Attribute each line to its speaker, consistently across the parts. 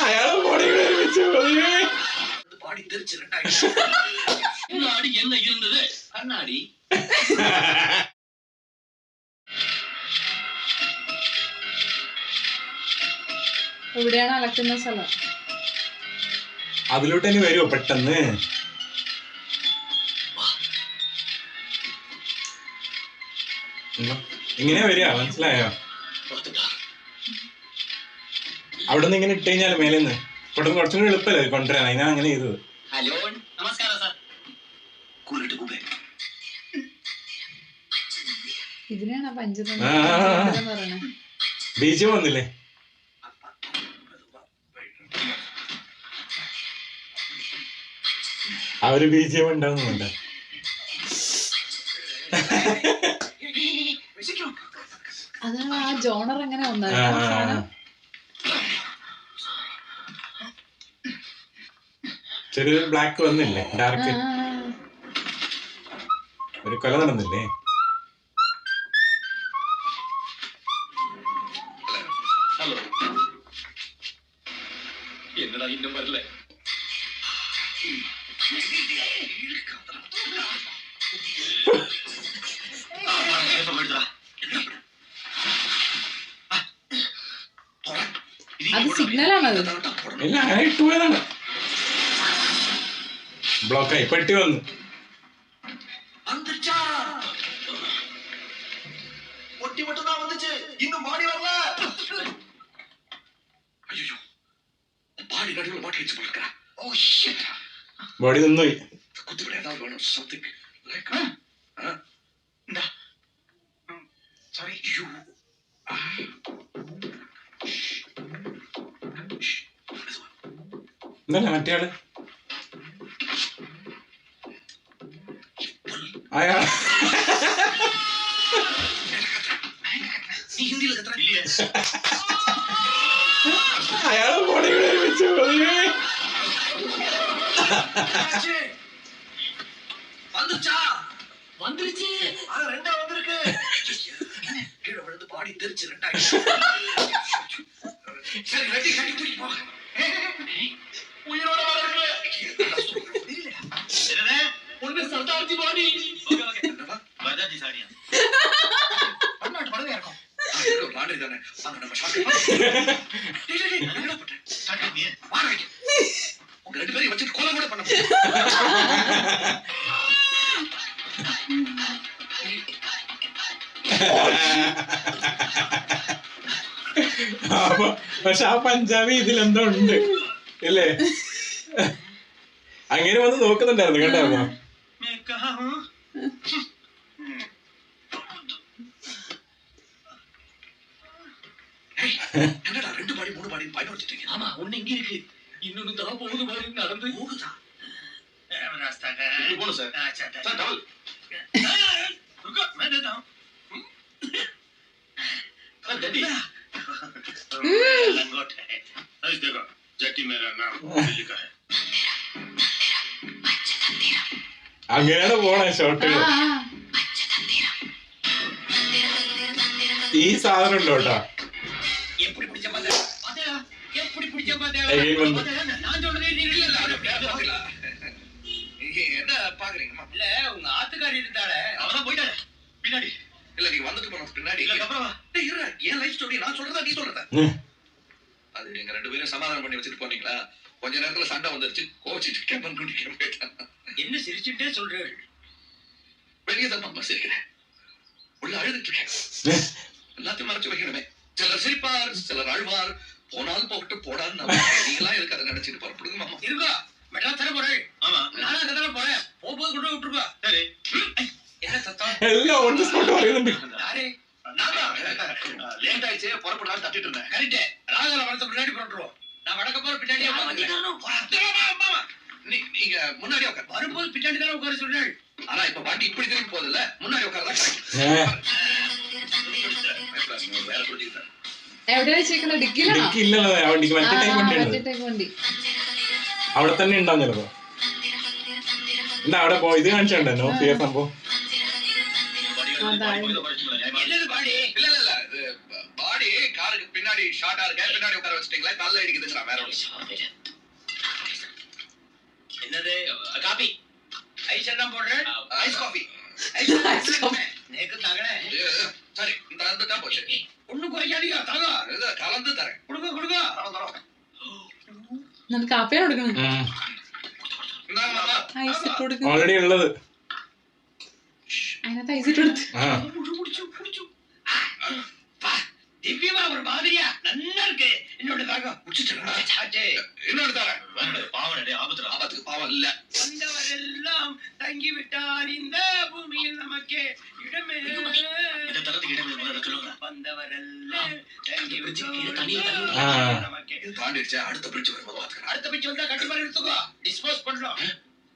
Speaker 1: അയാള്
Speaker 2: பாடி தெரிச்சு முன்னாடி என்ன இருந்தது கண்ணாடி.
Speaker 3: എവിടെയാണ് അലക്കുന്ന സ്ഥലം?
Speaker 1: അതിലോട്ട് തന്നെ വരുമോ പെട്ടെന്ന്? ഇങ്ങനെ വരിക, മനസ്സിലായോ? അവിടെ നിന്ന് ഇങ്ങനെ ഇട്ട് കഴിഞ്ഞാൽ മേലെന്ന് ഇവിടെ കുറച്ചും കൂടി എളുപ്പമല്ലേ കൊണ്ടുവരാൻ, അതിനാ അങ്ങനെ ചെയ്തത്.
Speaker 2: ഹലോ, നമസ്കാരം സാർ.
Speaker 3: ഇതിനാണ് പഞ്ചതന്ത്രം
Speaker 1: ബീജം വന്നില്ലേ? അവര് ബീജം ഉണ്ടാവുന്നുണ്ട്.
Speaker 3: അതാണ് ആ ജോണർ എങ്ങനെ വന്നത്.
Speaker 1: ചെറിയൊരു ബ്ലാക്ക് വന്നില്ലേ, ഡാർക്ക്. ഒരു കൊല നടന്നില്ലേ?
Speaker 2: ഹലോ, എന്നടാ ഇന്നും വരല്ലേ?
Speaker 3: അത് സിഗ്നലാണത്.
Speaker 1: ഇല്ല, അങ്ങനെ ഇട്ടുപോയതാണ്. ബ്ലോക്കായി, പെട്ടി വന്നു. ബോഡി നിന്നുപോയി. എന്തല്ലേ മറ്റേയാള്? അയാൾ അയാള് ബോഡി വെച്ചു.
Speaker 2: பாடி தெரிச்சு உயிரோட ஒண்ணு சர்தார்ஜி பாடி பஜாஜி சாடியா பன்னாட்டு படவே இருக்கும். லாண்டரி தானே, அங்க நம்ம ஷாப்பிங் உங்க ரெண்டு பேரையும் வச்சுட்டு கொலை கூட பண்ண
Speaker 1: പക്ഷെ ആ പഞ്ചാബി ഇതിലെന്തോ ഉണ്ട് ഇല്ലേ? അങ്ങനെ വന്ന് നോക്കുന്നുണ്ടായിരുന്നു, കേട്ടായിരുന്നോ?
Speaker 2: என்னடா ரெண்டு பாடி மூணு பாடி பயன்படுத்திட்டீங்க? ஆமா, ஒண்ணு இங்க இருக்கு, இன்னொன்னு தான் போகுது பாரு, நடந்து போகுதா? போணும் சார். சார் டபுள் रुको, मैं देता हूं. डैडी लंगोट है. आज देखो, जटी मेरा नाम लिखा है.
Speaker 1: അങ്ങനെയാണ് പോണേ ഷോട്ടുകൾ. ഈ സാധനം ഉണ്ടോ കേട്ടോ?
Speaker 2: என்ன பாக்குறீங்க? இல்ல, உங்க ஆத்துக்காரி இருந்தாலே அவதான் போயிட்டாரு பின்னாடி. இல்ல, நீங்க வந்துட்டு போன பின்னாடி என் லைஃப் ஸ்டோரி நான் சொல்றதா நீ சொல்றதா? அது நீங்க ரெண்டு பேரும் சமாதானம் பண்ணி வச்சுட்டு போனீங்களா? கொஞ்ச நேரத்துல சண்டை வந்துருச்சு, கோச்சிட்டு கேம்பன் குடிக்க போயிட்டான். என்ன சிரிச்சுட்டே சொல்றேன்? வெளியே தான் அம்மா சிரிக்கிறேன், உள்ள அழுதுட்டு இருக்கேன். எல்லாத்தையும் மறைச்சு வைக்கணுமே. சிலர் சிரிப்பார், சிலர் அழுவார். போனால் போட்டு போடான்னு நீங்களா எனக்கு அதை நினைச்சிட்டு புறப்படுங்க மாமா. இருக்கா மெட்ராஸ் தானே போறேன்? ஆமா, நானும் அங்க தானே போறேன். போகும்போது கொண்டு விட்டுருப்பா. சரி. என்ன சத்தம்?
Speaker 1: எல்லாம் ஒன்று ஸ்பாட் வருதுண்டு.
Speaker 2: யாரே? லேட் ஆயிடுச்சு, புறப்படலாம் தட்டிட்டு இருந்தேன். கரெக்ட். ராகல வரது முன்னாடி புறப்படுறோம். நான் வடக்க போற பின்னாடியே மாமா. நீங்க முன்னாடி உட்கார். வரும்போது பின்னாடி தானே உட்கார சொன்னேன். ஆனா இப்ப பாட்டி இப்படி திரும்பி போகுதுல்ல, முன்னாடி உட்காரதான் வேற புரிஞ்சுக்கிட்டேன்.
Speaker 3: എവിടെ വെച്ചേക്കുന്ന? ഡിക്കിയിലാണോ?
Speaker 1: ഡിക്കി ഇല്ലല്ലോ, വണ്ടിക്ക് മറ്റേ ടൈപ്പ് വണ്ടി അവിടെ തന്നെ ഉണ്ടാവും ചിലപ്പോ. എന്താ അവിടെ പോ, ഇത് കാണിച്ചുണ്ടോ നോ ഫിയർ സംഭവം? பாடி
Speaker 2: சரி காருக்கு பின்னாடி ஷார்ட்டா இருக்க பின்னாடி உட்கார வச்சிட்டீங்களா கால்ல அடிக்குதுங்கறா வேற ஒண்ணு
Speaker 4: என்னது காபி ஐஸ் எல்லாம் போடுறேன்
Speaker 2: ஐஸ் காஃபி
Speaker 3: Ice coffee.
Speaker 4: நேக்கு தாங்கனே
Speaker 2: சரி இந்த அந்த தான் போச்சு
Speaker 4: ஒண்ணும் குறைக்காதீங்க தாங்க
Speaker 2: இத கலந்து தரேன்
Speaker 4: கொடுங்க
Speaker 3: നമുക്ക് കാപ്പിയാണ് കൊടുക്കണം
Speaker 2: இந்தாங்க மாமா
Speaker 3: ഐസ് ഇട്ട് കൊടുക്കണം
Speaker 1: ഓൾറെഡി ഉള്ളത്
Speaker 3: അതിനകത്ത് ഐസ് ഇട്ട് കൊടുത്ത്
Speaker 1: ആ
Speaker 4: முடிச்சு திவ்யமா ஒரு மாதிரியா நல்லா இருக்கு என்னோட தாங்க
Speaker 2: குடிச்சிட்டா இன்னொரு தரேன்
Speaker 4: பாவனடே
Speaker 2: ஆபத்துக்கு பாவம் இல்ல
Speaker 4: வந்தவரெல்லாம் தங்கி விட்டால் இந்த பூமியில் நமக்கு இடமே இந்த தரத்துக்கு இடமே முதல்ல சொல்லுங்க வந்தவரெல்லாம் தங்கி விட்டால் நமக்கு
Speaker 2: இது தாண்டிடுச்சு அடுத்த பிரிட்ஜ் வரும்போது பாத்துக்கலாம்
Speaker 4: அடுத்த பிச்சு வந்தா கண்டிப்பா எடுத்துக்கோ டிஸ்போஸ் பண்றோம்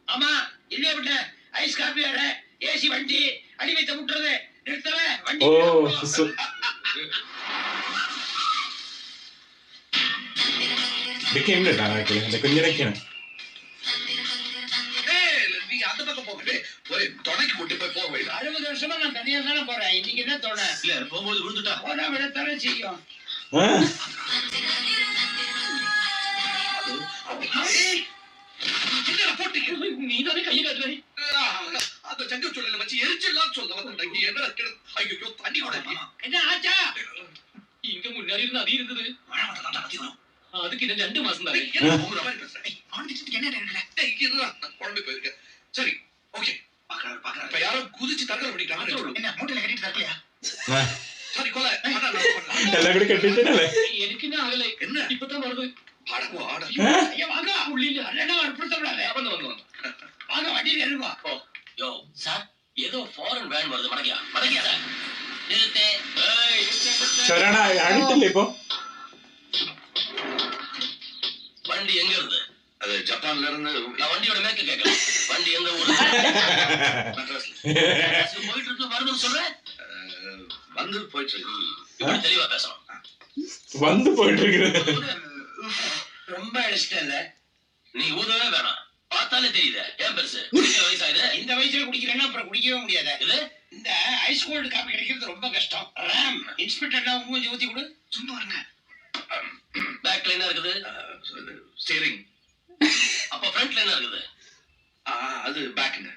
Speaker 4: ஆமா இல்லையா விட்ட ஐஸ் காபி அட ஏசி வண்டி அடி வைத்த முட்டுறது நிறுத்தவே வண்டி
Speaker 1: ഓ ഇതൊക്കെ ഉണ്ട് കേട്ടോ ആക്ച്വലി എന്റെ കുഞ്ഞിടയ്ക്കാണ്
Speaker 2: நீ அந்த பக்கம் போகவே ஒரு துணைக்கு கூட்டி போய் போக வேண்டாம்
Speaker 4: 60 வருஷமா நான் தனியா தானே போறேன் இன்னைக்கு என்ன தோண இல்ல போகும்போது விழுந்துட்டா போனா விடத்தானே செய்யும் நீ தானே கையை காட்டுற
Speaker 2: அந்த சங்க சொல்லல வச்சு எரிச்சலாம் சொல்ல வந்த என்ன ஐயோ தண்ணி கூட
Speaker 4: என்ன ஆச்சா இங்க முன்னாடி இருந்து அது இருந்தது அதுக்கு இன்னும் 2 மாசம் தான்
Speaker 2: குழம்பு போயிருக்கேன் சரி ஓகே பாக்குறாரு இப்ப யாரோ குதிச்சு தற்கொலை பண்ணிட்டாங்க
Speaker 4: என்ன மூட்டையில கட்டிட்டு தரலையா
Speaker 2: சரி கொலை
Speaker 1: എല്ലാം കൂടി കെട്ടിട്ടല്ലേ
Speaker 4: எனக்கு என்ன ஆகலை
Speaker 2: என்ன
Speaker 4: இப்பதான் வருது
Speaker 2: பாடவோ ஆட
Speaker 4: ஐயா வாங்க உள்ளில அண்ணா அற்புதப்படாதே வந்து வாங்க வண்டியில ஏறுங்க யோ சார் ஏதோ ஃபாரின் வேன் வருது மடக்கியா சார் நிறுத்தே ஏய்
Speaker 1: ശരണ ആയിട്ടില്ലേ ഇപ്പൊ
Speaker 4: வண்டி எங்க இருந்து
Speaker 2: அது ஜப்பான்ல இருந்து
Speaker 4: நான் வண்டியோட மேற்கு கேட்கல வண்டி எந்த ஊரு போயிட்டு இருக்கு வருதுன்னு சொல்றேன்
Speaker 2: வந்து போயிட்டு இருக்கு
Speaker 4: இப்படி தெளிவா பேசணும்
Speaker 1: വന്ന് പോയിട്ടിരിക്കുന്നത്
Speaker 4: ரொம்ப அடிச்சிட்டல நீ ஊதவே வேணாம் பார்த்தாலே தெரியுது ஏன் பெருசு குடிக்கிற வயசாயுது இந்த வயசுல குடிக்கிறேன்னா அப்புறம் குடிக்கவே முடியாது இது இந்த ஐஸ் கோல்டு காப்பி கிடைக்கிறது ரொம்ப கஷ்டம் ராம் இன்ஸ்பெக்டர்லாம் உங்க ஊத்தி கொடு சும்மா இருங்க பேக்ல என்ன இருக்குது
Speaker 2: ஸ்டீரிங்
Speaker 4: அப்ப ஃப்ரண்ட்ல என்ன இருக்குது
Speaker 2: அது பேக்குங்க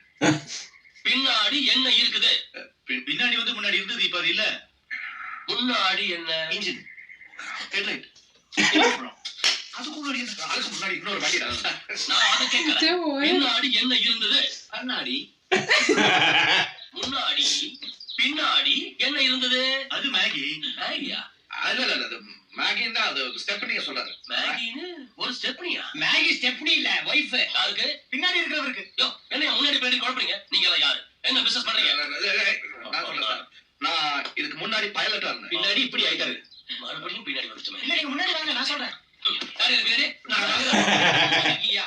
Speaker 4: பின்னாடி என்ன இருக்குது
Speaker 2: பின்னாடி வந்து முன்னாடி இருந்தது இப்ப அது இல்ல
Speaker 4: முன்னாடி என்ன
Speaker 2: இன்ஜின் ஹெட்லைட் அதுக்கு முன்னாடி இன்னொரு வண்டி
Speaker 4: நான் அதை கேட்கல பின்னாடி என்ன இருந்தது கண்ணாடி முன்னாடி பின்னாடி என்ன இருந்தது
Speaker 2: அது மேகி
Speaker 4: மேகியா
Speaker 2: இல்ல அது மேகின்னா அது ஸ்டெப்னிய சொல்றாரு
Speaker 4: மேகின்னு ஒரு ஸ்டெப்னியா மேகி ஸ்டெப்னி இல்ல வைஃப் யாருக்கு பின்னாடி இருக்கிறவருக்கு யோ என்ன முன்னாடி பின்னாடி குழப்பறீங்க நீங்க எல்லாம் யாரு என்ன பிசினஸ் பண்றீங்க
Speaker 2: நான் சொல்றேன் நான் இதுக்கு முன்னாடி பைலட்டா இருந்தேன்
Speaker 4: பின்னாடி இப்படி ஆயிட்டாரு மறுபடியும் பின்னாடி வந்துச்சுமே இல்ல நீங்க முன்னாடி வாங்க நான் சொல்றேன் யாரு பின்னாடி ஐயா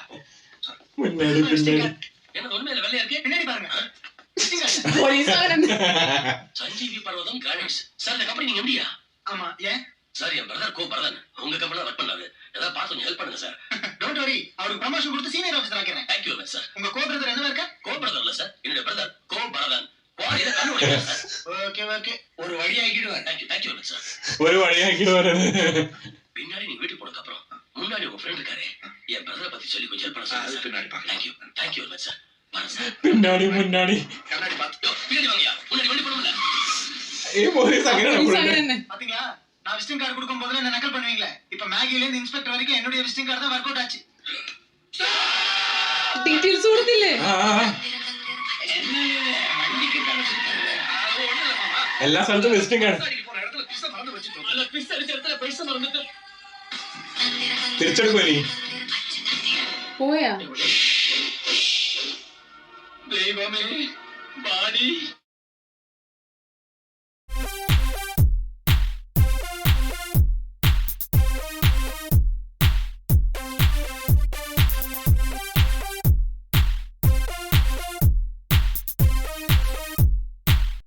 Speaker 1: മുന്നാടി പിന്നാടി
Speaker 4: என்ன உண்மையில வெள்ளையா இருக்கு பின்னாடி பாருங்க சஞ்சீவி பர்வதம் கார்டன்ஸ் சார் இந்த கம்பெனி நீங்க எப்படியா ஆமா ஏன் சார் என் பிரதர் கோ பரதன் உங்க கம்பெனில ஒர்க் பண்ணாரு ஏதாவது பார்த்து கொஞ்சம் ஹெல்ப் பண்ணுங்க சார் டோன்ட் வரி அவருக்கு ப்ரமோஷன் கொடுத்து சீனியர் ஆபீசர் ஆக்கிறேன் thank you very much sir உங்க கோ பிரதர் என்ன இருக்க கோ பிரதர் இல்ல சார் என்னோட பிரதர் கோ பரதன் வாடில கண்டுபிடிங்க சார் ஓகே ஒரு வழி ஆக்கிடுவார் thank you very much sir
Speaker 1: ഒരു വഴിയാക്കി വരുന്നത്
Speaker 4: பின்னாடி நீங்க வீட்டுக்கு போனதுக்கு அப்புறம் முன்னாடி உங்க ஃப்ரெண்ட் இருக்காரு என் பிரதரை பத்தி சொல்லி கொஞ்சம் ஹெல்ப் பண்ண
Speaker 2: அது
Speaker 4: சார்
Speaker 2: பின்னாடி பார்க்கலாம்
Speaker 4: thank you very much sir வரேன் சார்
Speaker 1: പിന്നാടി മുന്നാടി
Speaker 2: கண்ணாடி பார்த்து
Speaker 4: பின்னாடி வாங்கயா முன்னாடி வண்டி போடும்ல
Speaker 1: ഈ പോലീസ് അങ്ങനെ
Speaker 3: തന്നെ
Speaker 4: பாத்தீங்களா நான் விசிட்டிங் கார்டு கொடுக்கும் போதுல என்ன நக்கல் பண்ணுவீங்களே இப்ப மேகில இருந்து இன்ஸ்பெக்டர் வரைக்கும் என்னுடைய விசிட்டிங் கார்டு தான் வொர்க் அவுட் ஆச்சு
Speaker 3: ഡീറ്റെയിൽസ് കൊടുത്തില്ലേ
Speaker 4: வண்டிக்கு
Speaker 1: എല്ലാ സ്ഥലത്തും വിസിറ്റിംഗ് ആണ്
Speaker 2: போற இடத்துல பிச மறந்து வச்சிட்டோம்
Speaker 4: அல்ல பிஸ் அடிச்ச இடத்துல பைசா மறந்துட்டு
Speaker 1: തിരിച്ചെടുക്കും ഇനി
Speaker 3: പോയാ
Speaker 4: தெய்வமே பாடி